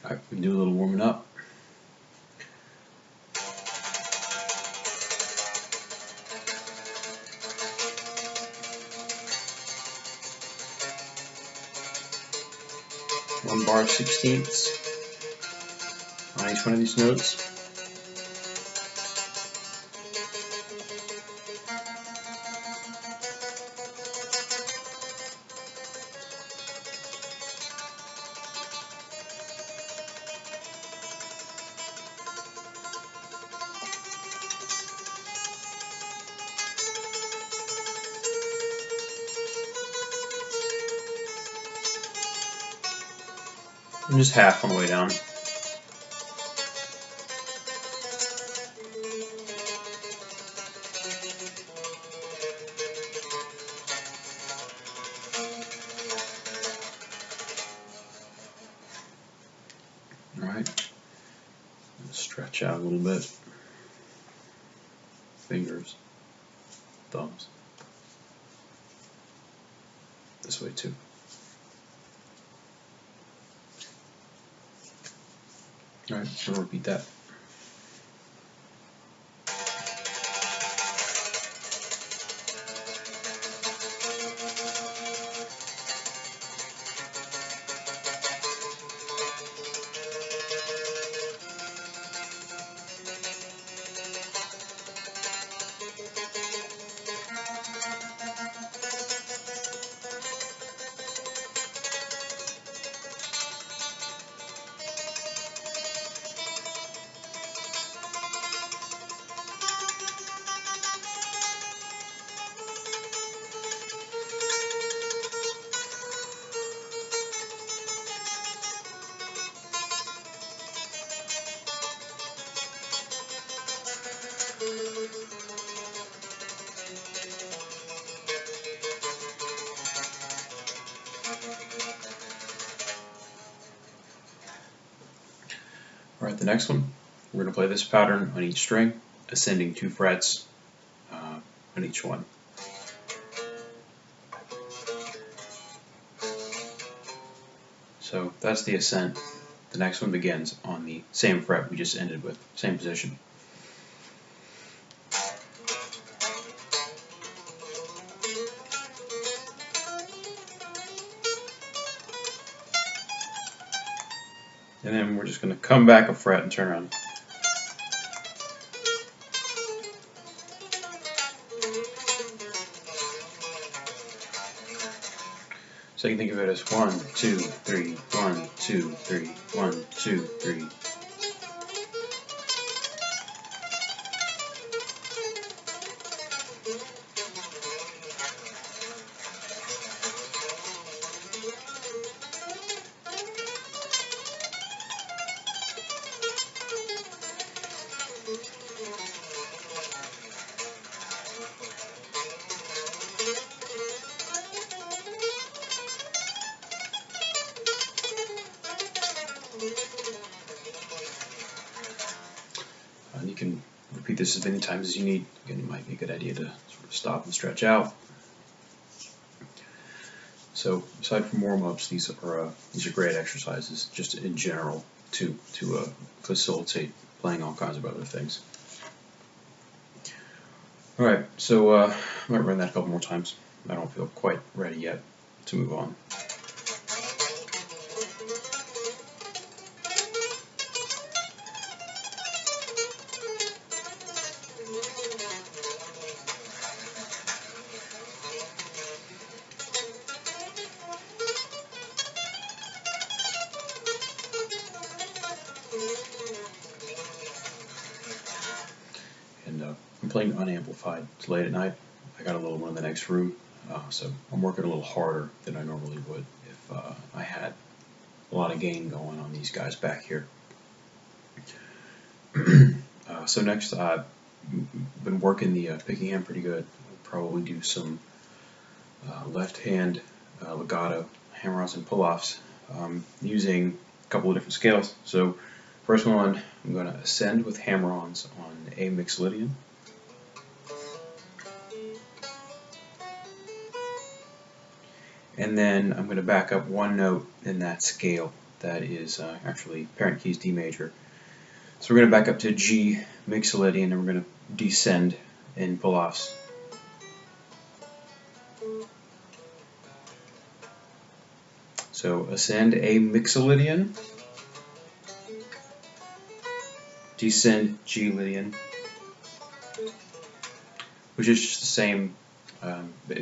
Alright, we can do a little warming up. One bar of 16ths on each one of these notes. And just half on the way down. Alright, stretch out a little bit. Fingers, thumbs. This way too. Alright, so we'll repeat that. Alright, the next one, we're going to play this pattern on each string, ascending 2 frets on each one. So that's the ascent. The next one begins on the same fret we just ended with, same position. And then we're just going to come back a fret and turn around. So you can think of it as 1, 2, 3, 1, 2, 3, 1, 2, 3. And you can repeat this as many times as you need. Again, it might be a good idea to sort of stop and stretch out. So, aside from warm-ups, these are great exercises, just in general, to facilitate playing all kinds of other things. All right, so I might run that a couple more times. I don't feel quite ready yet to move on. And I'm playing Unamplified. It's late at night. I got a little one in the next room, so I'm working a little harder than I normally would if I had a lot of gain going on these guys back here. So next, I've been working the picking hand pretty good. I'll probably do some left hand legato hammer-ons and pull-offs using a couple of different scales. So first one, I'm going to ascend with hammer-ons on A mixolydian. And then I'm going to back up one note in that scale that is actually parent key is D major. So we're going to back up to G mixolydian and we're going to descend in pull-offs. So ascend A mixolydian, descend G Lydian, which is just the same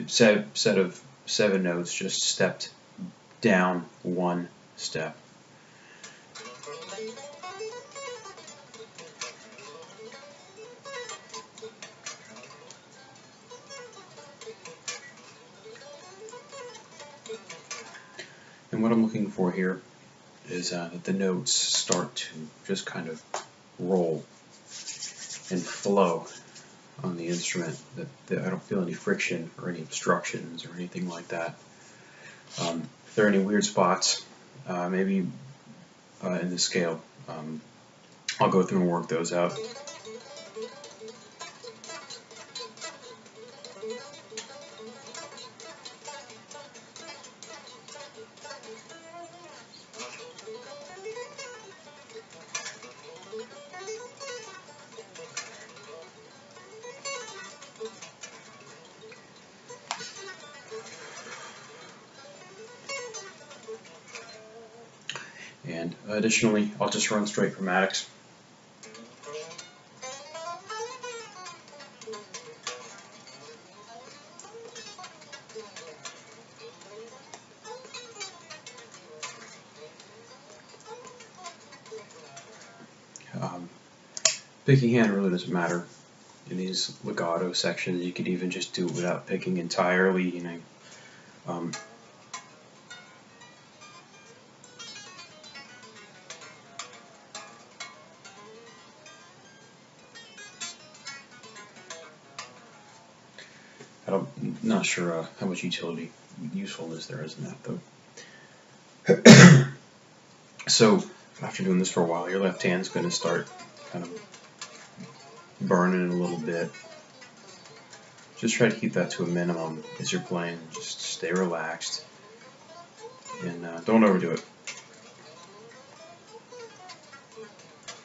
set of 7 notes, just stepped down 1 step. And what I'm looking for here is that the notes start to just kind of roll and flow on the instrument, that I don't feel any friction or any obstructions or anything like that. If there are any weird spots, maybe in the scale, I'll go through and work those out. And additionally, I'll just run straight chromatics. Picking hand really doesn't matter in these legato sections. You could even just do it without picking entirely, you know. I'm not sure how much usefulness there is in that, though. So after doing this for a while, your left hand's going to start kind of burning a little bit. Just try to keep that to a minimum as you're playing. Just stay relaxed and don't overdo it.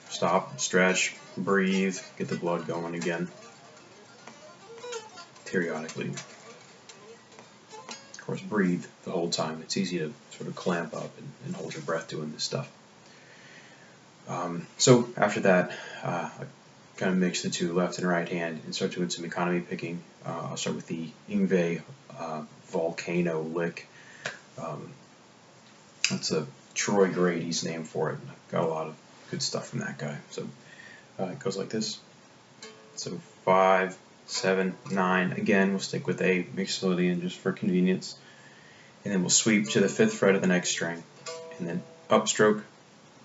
Stop, stretch, breathe, get the blood going again periodically. Of course, breathe the whole time. It's easy to sort of clamp up and hold your breath doing this stuff. So after that, I kind of mix the two, left and right hand, and start doing some economy picking. I'll start with the Yngwie Volcano lick. That's a Troy Grady's name for it. I've got a lot of good stuff from that guy. So it goes like this. So 5, 7, 9. Again, we'll stick with A mixolydian just for convenience. And then we'll sweep to the 5th fret of the next string. And then upstroke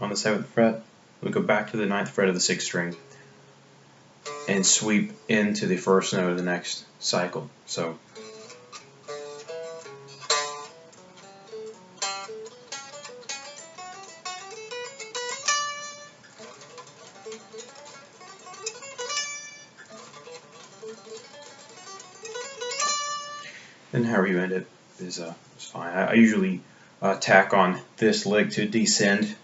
on the 7th fret. We'll go back to the 9th fret of the 6th string. And sweep into the 1st note of the next cycle. So and however you end it is fine. I usually tack on this lick to descend.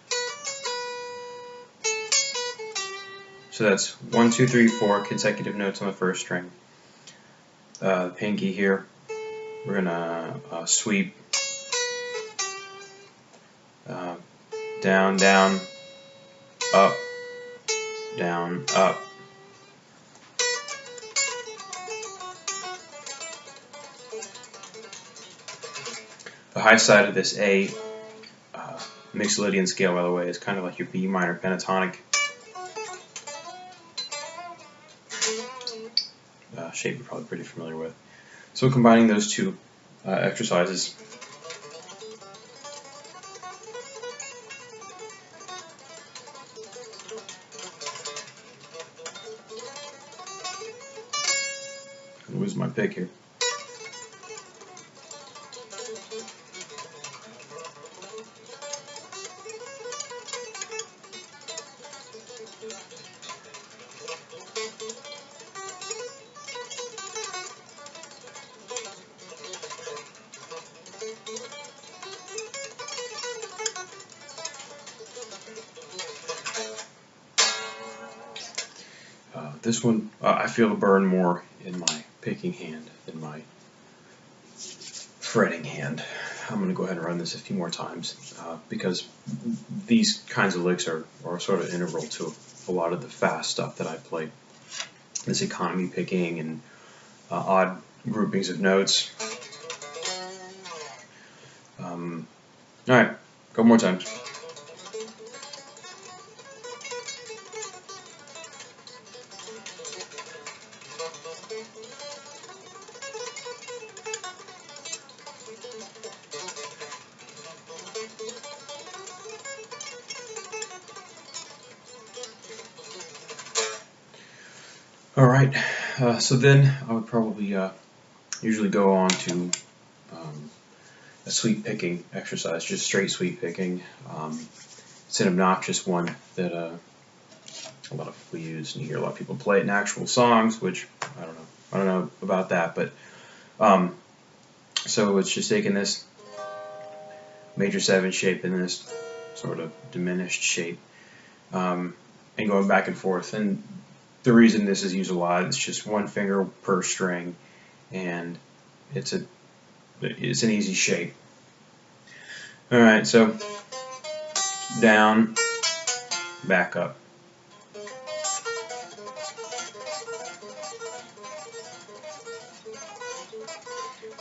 So that's 1, 2, 3, 4 consecutive notes on the 1st string. The pinky here, we're gonna sweep down, down, up, down, up. The high side of this A mixolydian scale, by the way, is kind of like your B minor pentatonic shape you're probably pretty familiar with. So combining those two exercises, I'm gonna lose my pick here. This one, I feel the burn more in my picking hand than my fretting hand. I'm going to go ahead and run this a few more times because these kinds of licks are sort of integral to a lot of the fast stuff that I play. This economy picking and odd groupings of notes. Alright, a couple more times. Alright, so then I would probably usually go on to a sweep picking exercise, just straight sweep picking. It's an obnoxious one that a lot of people use, and you hear a lot of people play it in actual songs, which I don't know about that, but so it's just taking this major 7 shape in this sort of diminished shape and going back and forth. And the reason this is used a lot is just one finger per string, and it's an easy shape. Alright, so down, back up.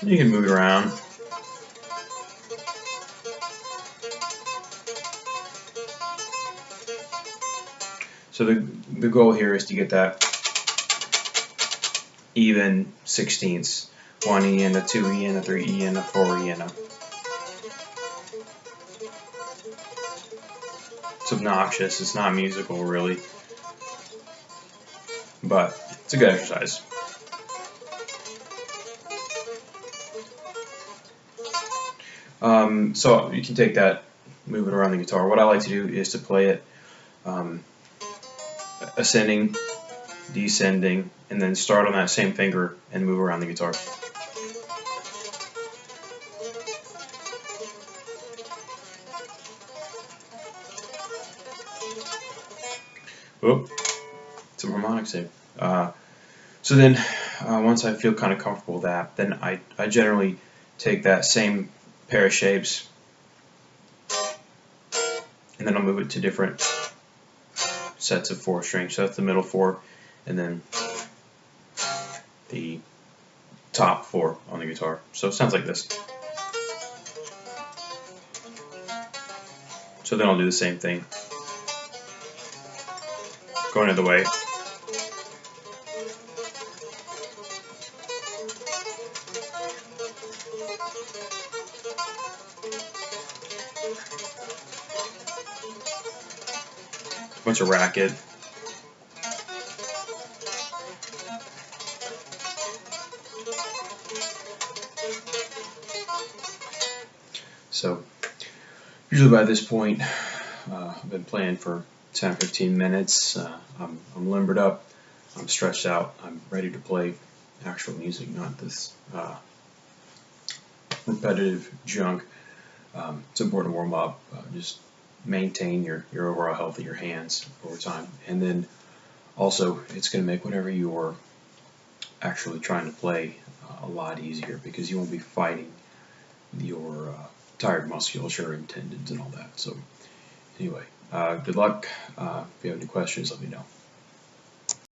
You can move it around. So the goal here is to get that even 16ths. 1 E and a 2 E and a 3 E and a 4 E and a. It's obnoxious, it's not musical really, but it's a good exercise. So you can take that, move it around the guitar. What I like to do is to play it ascending, descending, and then start on that same finger and move around the guitar. Whoop, some harmonics there. So then, once I feel kind of comfortable with that, then I generally take that same pair of shapes, and then I'll move it to different sets of 4 strings. So that's the middle 4, and then the top 4 on the guitar. So it sounds like this. So then I'll do the same thing, going the other way. Bunch of racket. So usually by this point, I've been playing for 10 or 15 minutes. I'm limbered up, I'm stretched out, I'm ready to play actual music, not this repetitive junk. It's important to warm up, just maintain your overall health of your hands over time, and then also it's going to make whatever you're actually trying to play a lot easier, because you won't be fighting your tired musculature and tendons and all that. So anyway, good luck. If you have any questions, let me know.